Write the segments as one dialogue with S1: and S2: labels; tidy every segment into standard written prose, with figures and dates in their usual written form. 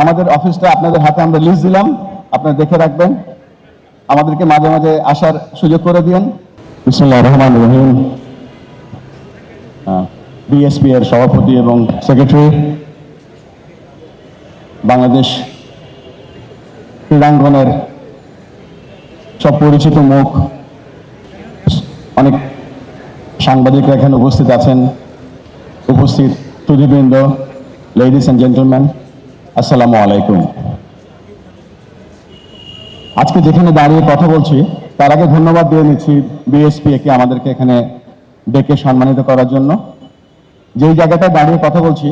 S1: আমাদের অফিসটা আপনাদের হাতে আমরা লিস্ট দিলাম, আপনারা দেখে রাখবেন, আমাদেরকে মাঝে মাঝে আসার সুযোগ করে দিন। বিসমিল্লাহির রহমানির রহিম। বিএসপি এর সভাপতি এবং সেক্রেটারি, বাংলাদেশ ক্রীড়াঙ্গনের সব পরিচিত মুখ, অনেক সাংবাদিকরা এখানে উপস্থিত আছেন, উপস্থিত সুধীবৃন্দ, লেডিস অ্যান্ড জেন্টলম্যান, আসসালামু আলাইকুম। আজকে যেখানে দাঁড়িয়ে কথা বলছি তার আগে ধন্যবাদ দিয়ে নিচ্ছি বিএসপি কে আমাদেরকে এখানে ডেকে সম্মানিত করার জন্য। যেই জায়গাটায় দাঁড়িয়ে কথা বলছি,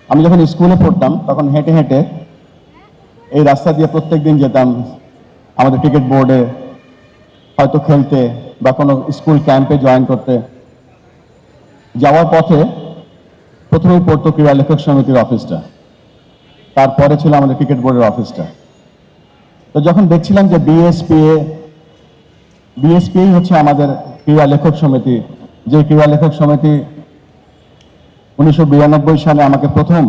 S1: আমি যখন স্কুলে পড়তাম তখন হেঁটে হেঁটে এই রাস্তা দিয়ে প্রত্যেক দিন যেতাম আমাদের ক্রিকেট বোর্ডে হয়তো খেলতে বা কোনো স্কুল ক্যাম্পে জয়েন করতে। যাওয়ার পথে প্রথমেই পড়তো ক্রীড়া লেখক সমিতির অফিসটা, তারপরে ছিল আমাদের ক্রিকেট বোর্ডের অফিসটা। তো যখন দেখছিলাম যে বিএসপি হচ্ছে আমাদের ক্রীড়া লেখক সমিতি, যে ক্রীড়া লেখক সমিতি 1992 সালে আমাকে প্রথম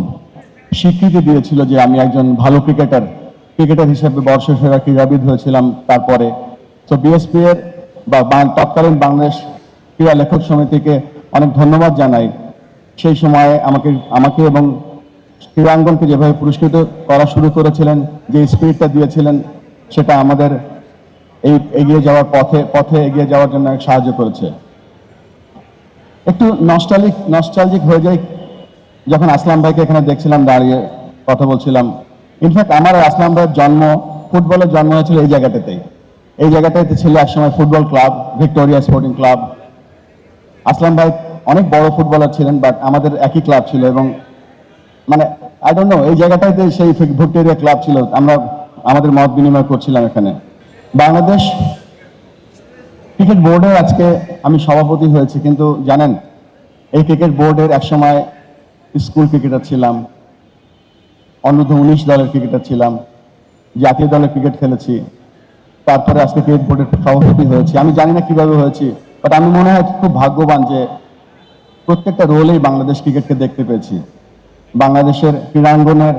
S1: স্বীকৃতি দিয়েছিল যে আমি একজন ভালো ক্রিকেটার হিসেবে বর্ষসেরা ক্রীড়াবিদ হয়েছিলাম। তারপরে তো বিএসপি এর বা তৎকালীন বাংলাদেশ ক্রীড়া লেখক সমিতিকে অনেক ধন্যবাদ জানাই। সেই সময়ে আমাকে এবং ক্রীড়াঙ্গনকে যেভাবে পুরস্কৃত করা শুরু করেছিলেন, যে স্পিরিটটা দিয়েছিলেন, সেটা আমাদের এই এগিয়ে যাওয়ার পথে এগিয়ে যাওয়ার জন্য সাহায্য করেছে। একটু নস্টালজিক হয়ে যাই যখন আসলাম ভাইকে এখানে দেখছিলাম দাঁড়িয়ে কথা বলছিলাম। ইনফ্যাক্ট আমার আসলাম ভাইয়ের ফুটবলের জন্ম হয়েছিল এই জায়গাটাতেই। এই জায়গাটাতে ছিল একসময় football club, Victoria sporting club. Aslam ভাই অনেক বড় ফুটবলার ছিলেন, বাট আমাদের একই ক্লাব ছিল এবং মানে আই ডোন্ট নো, এই জায়গাটাতে সেই ভিক্টোরিয়া ক্লাব ছিল, আমরা আমাদের মত বিনিময় করছিলাম এখানে। বাংলাদেশ ক্রিকেট বোর্ডের আজকে আমি সভাপতি হয়েছি, কিন্তু জানেন এই ক্রিকেট বোর্ডের একসময় স্কুল ক্রিকেটার ছিলাম, অনূর্ধ্ব 19 দলের ক্রিকেটার ছিলাম, জাতীয় দলের ক্রিকেট খেলেছি, তারপরে আজকে ক্রিকেট বোর্ডের সভাপতি হয়েছি। আমি জানি না কিভাবে হয়েছি, বাট আমি মনে হয় খুব ভাগ্যবান যে প্রত্যেকটা রোলেই বাংলাদেশ ক্রিকেটকে দেখতে পেয়েছি। বাংলাদেশের ক্রীড়াঙ্গনের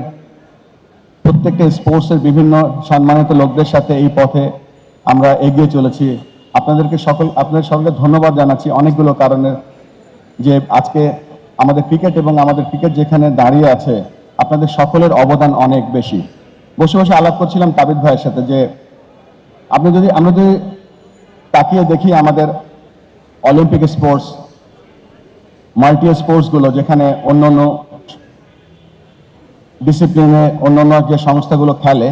S1: প্রত্যেকটা স্পোর্টসের বিভিন্ন সম্মানিত লোকদের সাথে এই পথে আমরা এগিয়ে চলেছি। আপনাদের সকলকে ধন্যবাদ জানাচ্ছি অনেকগুলো কারণে, যে আজকে আমাদের ক্রিকেট এবং আমাদের ক্রিকেট যেখানে দাঁড়িয়ে আছে, আপনাদের সকলের অবদান অনেক বেশি। বসে বসে আলাপ করছিলাম তাবিদ ভাইয়ের সাথে যে আমরা যদি তাকিয়ে দেখি আমাদের অলিম্পিক স্পোর্টস, মাল্টি স্পোর্টসগুলো, যেখানে অন্য ডিসিপ্লিনে অন্য যে সংস্থাগুলো খেলে,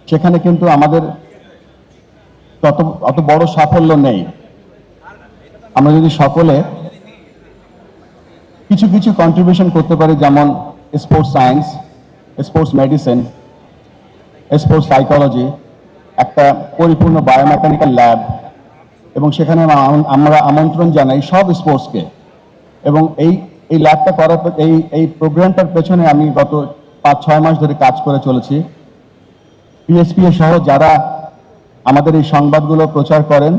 S1: সেখানে কিন্তু আমাদের অত বড় সাফল্য নেই। আমরা যদি সকলে কিছু কিছু কন্ট্রিবিউশন করতে পারি, যেমন sports science, sports medicine, sports psychology, একটা পরিপূর্ণ বায়োমেকানিক্যাল ল্যাব, এবং সেখানে আমরা আমন্ত্রণ জানাই সব স্পোর্টসকে। এবং এই ল্যাবটা করার এই প্রোগ্রামটার পেছনে আমি গত 5-6 মাস ধরে কাজ করে চলেছি। পিএসপি সহ যারা আমাদের এই সংবাদগুলো প্রচার করেন,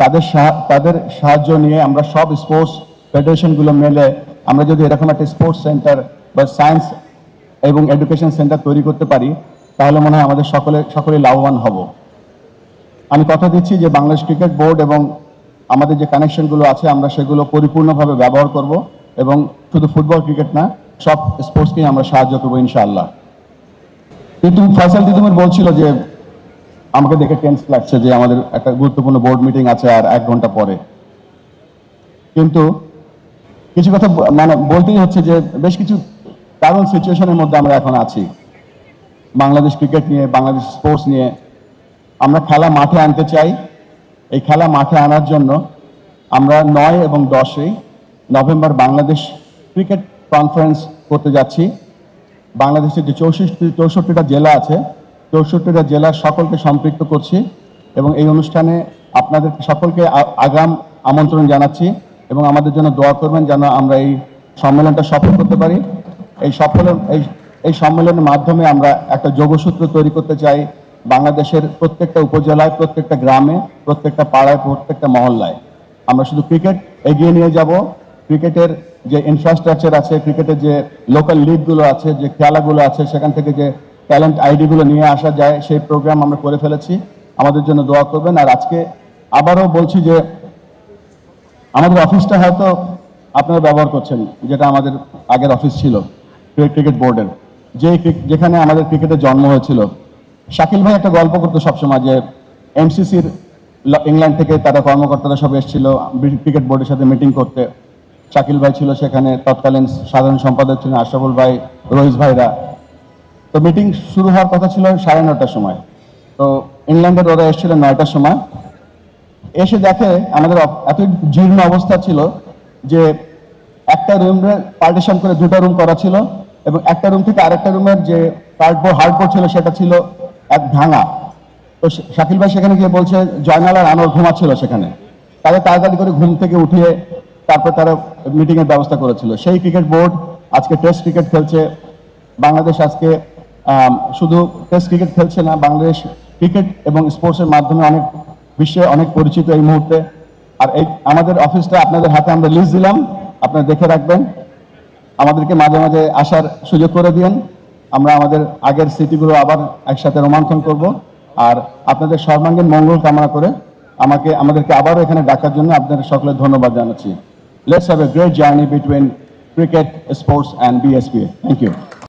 S1: তাদের সাহায্য নিয়ে আমরা সব স্পোর্টস ফেডারেশনগুলো মিলে আমরা যদি এরকম একটা স্পোর্টস সেন্টার বা সায়েন্স এবং এডুকেশন সেন্টার তৈরি করতে পারি, তাহলে মনে হয় আমাদের সকলে লাভবান হব। আমি কথা দিচ্ছি যে বাংলাদেশ ক্রিকেট বোর্ড এবং আমাদের যে কানেকশনগুলো আছে, আমরা সেগুলো পরিপূর্ণভাবে ব্যবহার করব এবং শুধু ফুটবল ক্রিকেট না, সব স্পোর্টসকেই আমরা সাহায্য করবো ইনশাআল্লাহ। কিন্তু ফয়সাল দিদুমের বলছিল যে আমাকে দেখে টেন্স লাগছে যে আমাদের একটা গুরুত্বপূর্ণ বোর্ড মিটিং আছে আর 1 ঘন্টা পরে। কিন্তু কিছু কথা বলতেই হচ্ছে যে বেশ কিছু দারুণ সিচুয়েশনের মধ্যে আমরা এখন আছি। বাংলাদেশ ক্রিকেট নিয়ে, বাংলাদেশ স্পোর্টস নিয়ে আমরা খেলা মাঠে আনতে চাই। এই খেলা মাঠে আনার জন্য আমরা 9 এবং 10 নভেম্বর বাংলাদেশ ক্রিকেট কনফারেন্স করতে যাচ্ছি। বাংলাদেশের যে 64টা জেলা আছে, 64টা জেলার সকলকে সম্পৃক্ত করছি এবং এই অনুষ্ঠানে আপনাদের সকলকে আগাম আমন্ত্রণ জানাচ্ছি এবং আমাদের জন্য দোয়া করবেন যেন আমরা এই সম্মেলনটা সফল করতে পারি। এই সম্মেলনের মাধ্যমে আমরা একটা যোগসূত্র তৈরি করতে চাই বাংলাদেশের প্রত্যেকটা উপজেলায়, প্রত্যেকটা গ্রামে, প্রত্যেকটা পাড়ায়, প্রত্যেকটা মহল্লায়। আমরা শুধু ক্রিকেট এগিয়ে নিয়ে যাব, ক্রিকেটের যে ইনফ্রাস্ট্রাকচার আছে, ক্রিকেটের যে লোকাল লিগগুলো আছে, যে খেলাগুলো আছে, সেখান থেকে যে ট্যালেন্ট আইডিগুলো নিয়ে আসা যায়, সেই প্রোগ্রাম আমরা করে ফেলেছি। আমাদের জন্য দোয়া করবেন। আর আজকে আবারও বলছি যে আমাদের অফিসটা হয়তো আপনারা ব্যবহার করছেন, যেটা আমাদের আগের অফিস ছিল ক্রিকেট বোর্ডের, যেখানে আমাদের ক্রিকেটের জন্ম হয়েছিল। শাকিল ভাই একটা গল্প করতো সবসময় যে এমসিসির ইংল্যান্ড থেকে তারা কর্মকর্তারা সব এসেছিল ক্রিকেট বোর্ডের সাথে মিটিং করতে। শাকিল ভাই ছিল সেখানে, তৎকালীন সাধারণ সম্পাদক ছিলেন আশরাফুল ভাই, রইস ভাইরা। তো মিটিং শুরু হওয়ার কথা ছিল 9:30টার সময়। তো ইংল্যান্ডের ওরা এসেছিল 9টার সময়। এসে দেখে আমাদের এত জীর্ণ অবস্থা ছিল যে একটা রুমে পার্টিশন করে 2টা রুম করা ছিল, এবং একটা রুম থেকে আরেকটা রুমের যে হার্ডবোর্ড ছিল সেটা ছিল এক ভাঙা। তো শাকিল ভাই সেখানে গিয়ে বলছে জয়নাল আর আনোয়ার ঘুমাচ্ছিল সেখানে, তাদের তাড়াতাড়ি করে ঘুম থেকে উঠিয়ে তারপর তারা মিটিংয়ের ব্যবস্থা করেছিল। সেই ক্রিকেট বোর্ড আজকে টেস্ট ক্রিকেট খেলছে। বাংলাদেশ আজকে শুধু টেস্ট ক্রিকেট খেলছে না, বাংলাদেশ ক্রিকেট এবং স্পোর্টসের মাধ্যমে বিশ্বে অনেক পরিচিত এই মুহূর্তে। আর এই আমাদের অফিসটা আপনাদের হাতে আমরা লিস্ট দিলাম, আপনারা দেখে রাখবেন। আমাদেরকে মাঝে মাঝে আসার সুযোগ করে দিন, আমরা আমাদের আগের স্মৃতিগুলো আবার একসাথে রোমন্থন করব। আর আপনাদের সর্বাঙ্গীন মঙ্গল কামনা করে আমাদেরকে আবারও এখানে ডাকার জন্য আপনাদের সকলের ধন্যবাদ জানাচ্ছি। Let's have a great journey between cricket, sports and BSPA. Thank you.